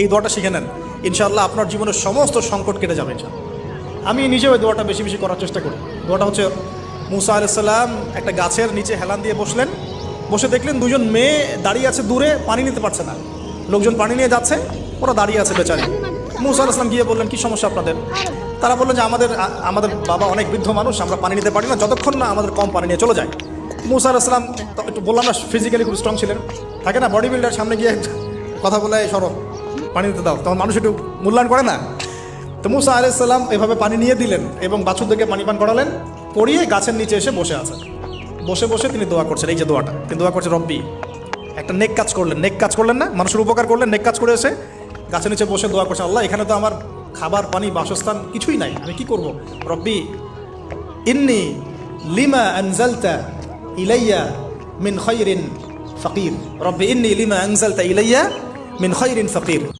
এই দোয়াটা শিখে নেন, ইনশাআল্লাহ আপনার জীবনের সমস্ত সংকট কেটে যাবে। আমি নিজেও এই দোয়াটা বেশি বেশি করার চেষ্টা করি। দোয়াটা হচ্ছে, মুসা আলাইহিস সালাম একটা গাছের নিচে হেলান দিয়ে বসলেন, বসে দেখলেন দুজন মেয়ে দাঁড়িয়ে আছে দূরে, পানি নিতে পারছে না। লোকজন পানি নিয়ে যাচ্ছে, ওরা দাঁড়িয়ে আছে বেচারি। মুসা আলাইহিস সালাম গিয়ে বললেন, কি সমস্যা আপনাদের? তারা বললেন যে আমাদের বাবা অনেক বৃদ্ধ মানুষ, আমরা পানি নিতে পারি না যতক্ষণ না আমাদের কম পানি নিয়ে চলে যায়। মুসা আলাইহিস সালাম একটু বললাম না, ফিজিক্যালি খুব স্ট্রং ছিলেন, থাকে না বডি বিল্ডার, সামনে গিয়ে কথা বলে সরো পানি দিতে দাও, তখন মানুষ একটু মূল্যায়ন করে না। তো মুসা আলাইহিস সালাম এভাবে পানি নিয়ে দিলেন এবং বাছুরদেরকে পানি পান করালেন, করিয়ে গাছের নিচে এসে বসে আছেন। বসে বসে তিনি দোয়া করছেন, এই যে দোয়াটা তিনি দোয়া করছেন, রব্বি, একটা নেক কাজ করলেন না, মানুষের উপকার করলেন, নেক কাজ করে এসে গাছের নিচে বসে দোয়া করছেন, আল্লাহ এখানে তো আমার খাবার পানি বাসস্থান কিছুই নাই, আমি কি করব? রব্বি ইন্নি লিমা আনজালতা ইলাইয়া মিন খায়রিন ফাকির, রব্বি ইন্নি লিমা আনজালতা ইলাইয়া মিন খায়রিন ফাকির।